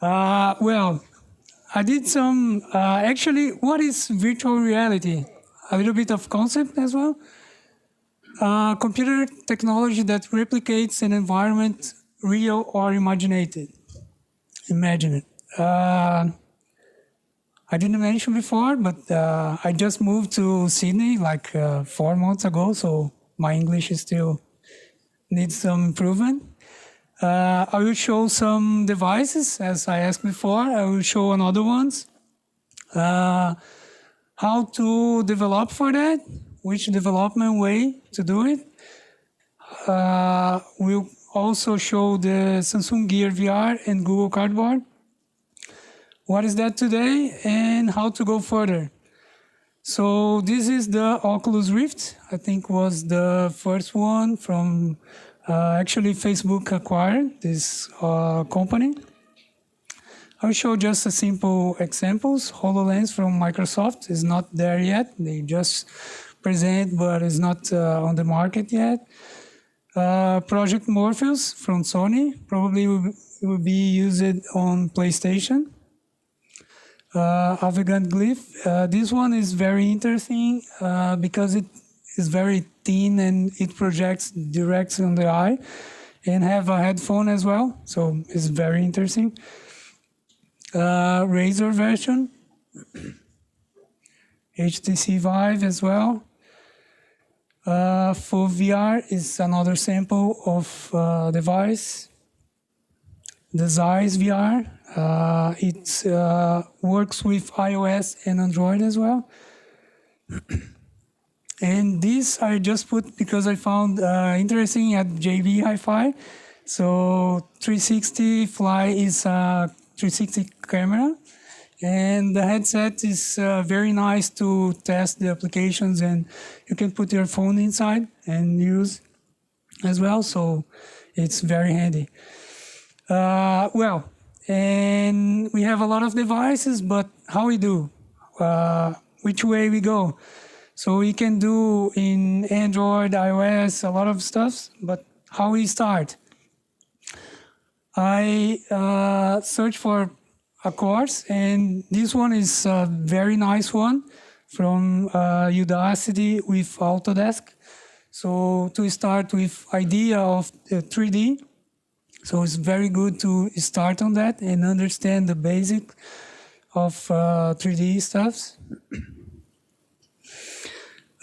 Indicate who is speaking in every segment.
Speaker 1: Well, I did some, actually, what is virtual reality? A little bit of concept as well. Computer technology that replicates an environment, real or imaginated. Imagine it. I didn't mention before, but I just moved to Sydney like 4 months ago, so my English is still needs some improvement. I will show some devices, as I asked before. I will show another ones. How to develop for that, which development way to do it. We'll also show the Samsung Gear VR and Google Cardboard. What is that today and how to go further. So this is the Oculus Rift. I think was the first one from actually Facebook acquired this company. I'll show just a simple examples. HoloLens from Microsoft is not there yet. They just present, but it's not on the market yet. Project Morpheus from Sony probably will be used on PlayStation. Avegant Glyph. This one is very interesting because it is very thin and it projects direct on the eye and have a headphone as well. So it's very interesting. Razer version. HTC Vive as well. For VR is another sample of device. The Zeiss VR. It works with iOS and Android as well. And this I just put because I found interesting at JB Hi-Fi. So 360 Fly is a 360 camera. And the headset is very nice to test the applications, and you can put your phone inside and use as well. So it's very handy. Well, and we have a lot of devices, but how we do? Which way we go? So we can do in Android, iOS, a lot of stuff, but how we start? I search for a course, and this one is a very nice one from Udacity with Autodesk. So to start with idea of 3D, so it's very good to start on that and understand the basic of 3D stuffs.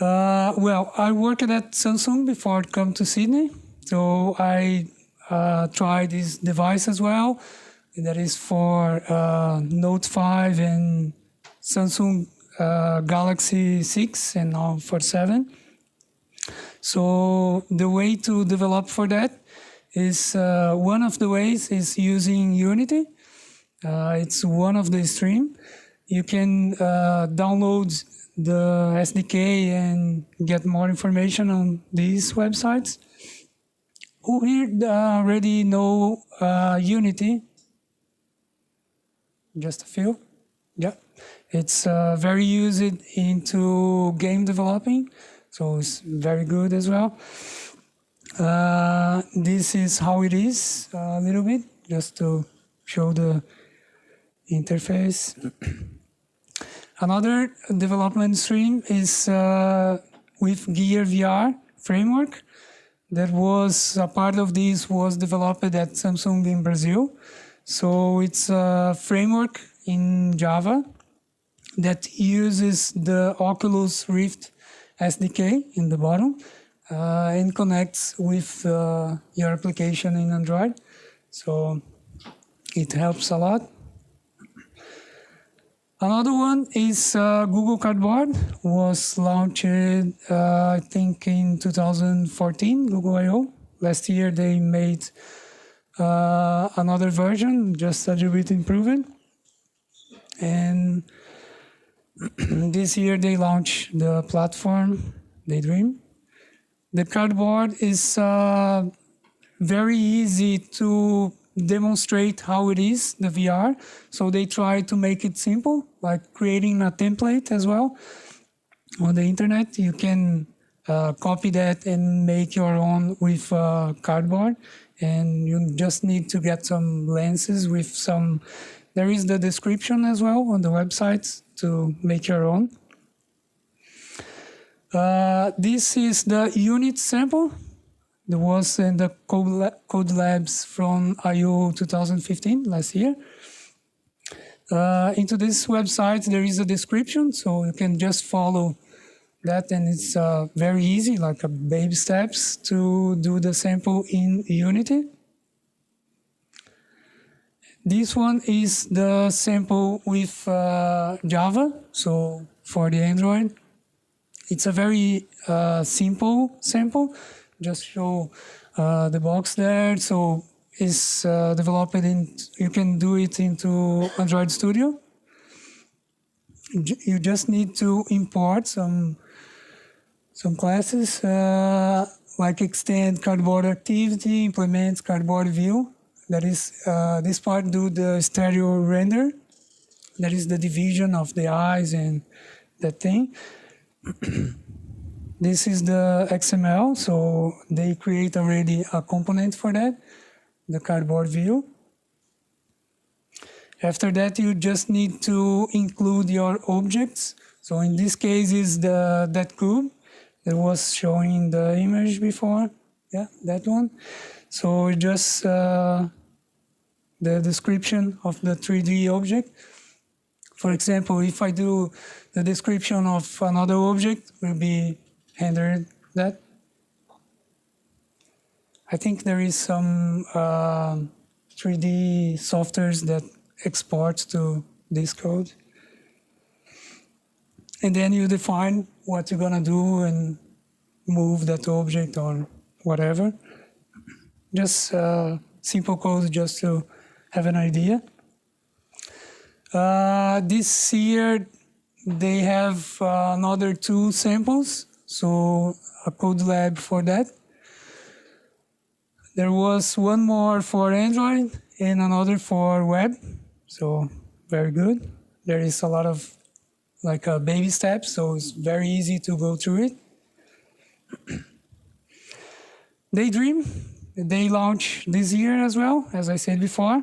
Speaker 1: Well, I worked at Samsung before I come to Sydney, so I tried this device as well. That is for Note 5 and Samsung Galaxy 6 and now for 7. So the way to develop for that is one of the ways is using Unity. It's one of the stream. You can download the SDK and get more information on these websites. Who here already know Unity? Just a few. Yeah, it's very used into game developing, so it's very good as well. This is how it is a little bit, just to show the interface. Another development stream is with Gear VR framework. That was a part of this was developed at Samsung in Brazil. So it's a framework in Java that uses the Oculus Rift SDK in the bottom and connects with your application in Android. So it helps a lot. Another one is Google Cardboard, was launched I think in 2014, Google I/O. Last year they made another version, just a little bit improved. And this year they launched the platform Daydream. The cardboard is very easy to demonstrate how it is, the VR. So they try to make it simple, like creating a template as well. On the internet, you can copy that and make your own with cardboard and you just need to get some lenses with some. There is the description as well on the website to make your own. This is the unit sample. There was in the Code Labs from I/O 2015, last year. Into this website, there is a description, so you can just follow that, and it's very easy, like baby steps to do the sample in Unity. This one is the sample with Java, so for the Android. It's a very simple sample, just show the box there. So it's developed in, you can do it into Android Studio. You just need to import some classes, like extend cardboard activity, implement cardboard view. That is, this part do the stereo render. That is the division of the eyes and that thing. This is the XML, so they create already a component for that, the cardboard view. After that, you just need to include your objects. So in this case is that cube that was showing the image before. Yeah, that one. So just the description of the 3D object. For example, if I do the description of another object, will be rendered that. I think there is some 3D softwares that export to this code. And then you define what you're gonna do and move that object or whatever. Just simple code just to have an idea. This year, they have another 2 samples, so a code lab for that. There was one more for Android and another for web, so very good. There is a lot of like baby steps, so it's very easy to go through it. Daydream, they launched this year as well, as I said before,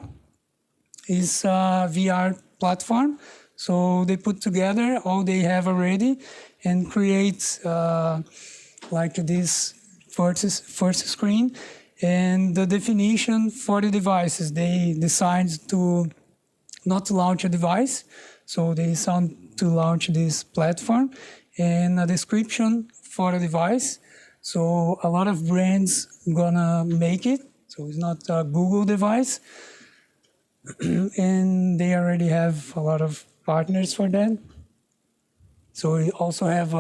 Speaker 1: is a VR platform. So they put together all they have already and create like this first screen and the definition for the devices. They decide to not launch a device, so they decide to launch this platform and a description for the device. So a lot of brands gonna make it. So it's not a Google device. And they already have a lot of partners for that. So you also have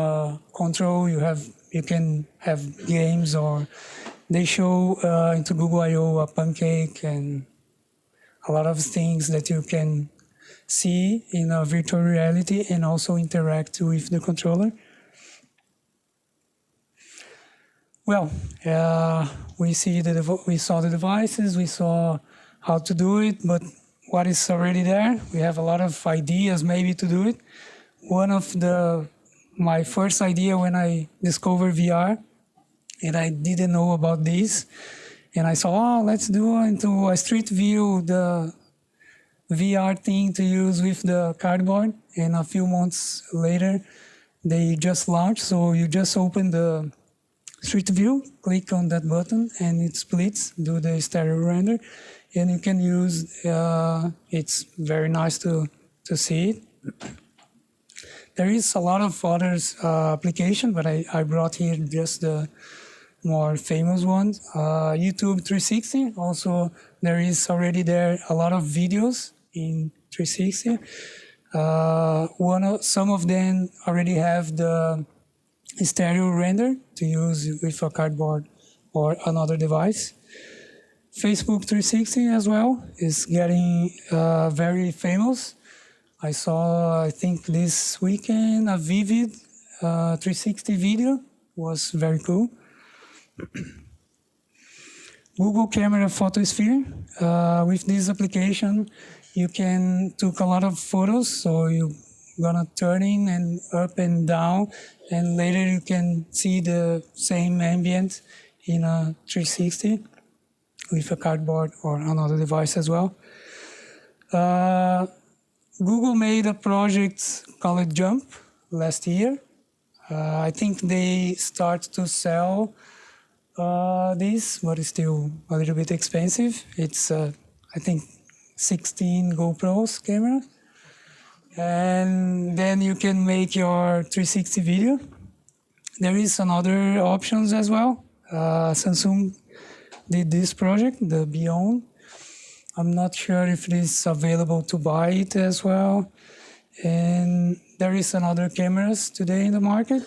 Speaker 1: control. You can have games, or they show into Google I/O a pancake and a lot of things that you can see in a virtual reality and also interact with the controller. Well, we saw the devices, we saw how to do it, but what is already there? We have a lot of ideas maybe to do it. One of my first idea when I discovered VR, and I didn't know about this, and I saw, let's do into a street view, the VR thing to use with the cardboard, and a few months later, they just launched, so you just open the Street View, click on that button, and it splits, do the stereo render, and you can use, it's very nice to see it. There is a lot of other applications, but I brought here just the more famous ones. YouTube 360, also there is already there a lot of videos in 360. Some of them already have the stereo render to use with a cardboard or another device. Facebook 360 as well is getting very famous. I saw, I think this weekend, a Vivid 360 video, was very cool. Google Camera Photosphere, with this application, you can take a lot of photos, so you're gonna turn in and up and down, and later you can see the same ambient in a 360. with a cardboard or another device as well. Google made a project called Jump last year. I think they start to sell this, but it's still a little bit expensive. It's, I think, 16 GoPros camera. And then you can make your 360 video. There is another options as well. Samsung did this project, the Beyond. I'm not sure if it is available to buy it as well. And there is another cameras today in the market,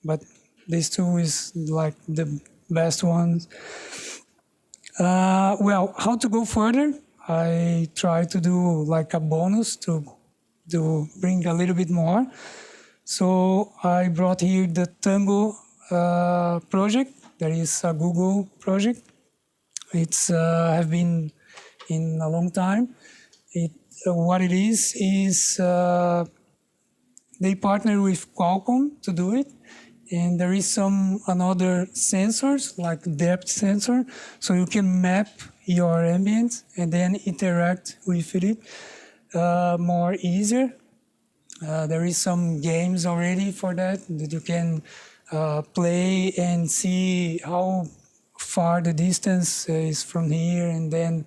Speaker 1: but these two is like the best ones. Well, how to go further? I try to do like a bonus to bring a little bit more. So I brought here the Tango project. That is a Google project. It's have been in a long time. What it is they partner with Qualcomm to do it, and there is some another sensors like depth sensor, so you can map your ambient and then interact with it more easier. There is some games already for that you can play and see how far the distance is from here, and then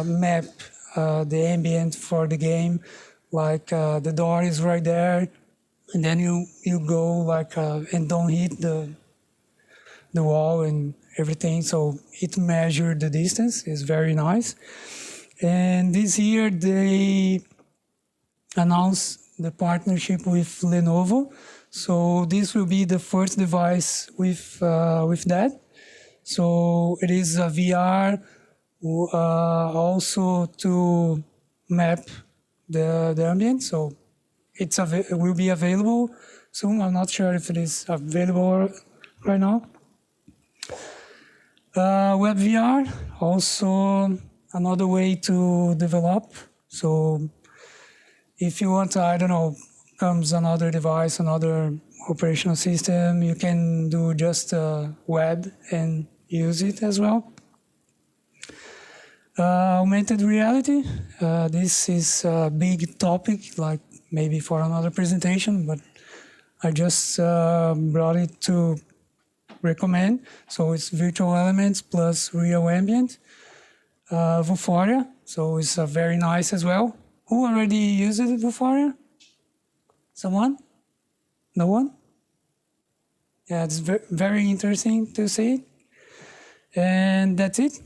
Speaker 1: map the ambient for the game. Like the door is right there, and then you go like and don't hit the wall and everything. So it measured the distance. It's very nice. And this year they announced the partnership with Lenovo. So this will be the first device with that. So it is a VR also to map the ambient. So it will be available soon. I'm not sure if it is available right now. WebVR, also another way to develop. So if you want, I don't know, comes another device, another operational system, you can do just web and use it as well. Augmented reality, this is a big topic, like maybe for another presentation, but I just brought it to recommend. So it's virtual elements plus real ambient. Vuforia, so it's very nice as well. Who already used it, Vuforia? Someone? No one? Yeah, it's very interesting to see it. And that's it.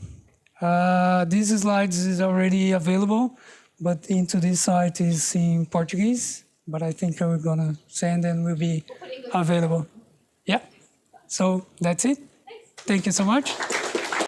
Speaker 1: These slides is already available, but into this site is in Portuguese, but I think we're gonna send and will be available. Yeah, so that's it. Thank you so much.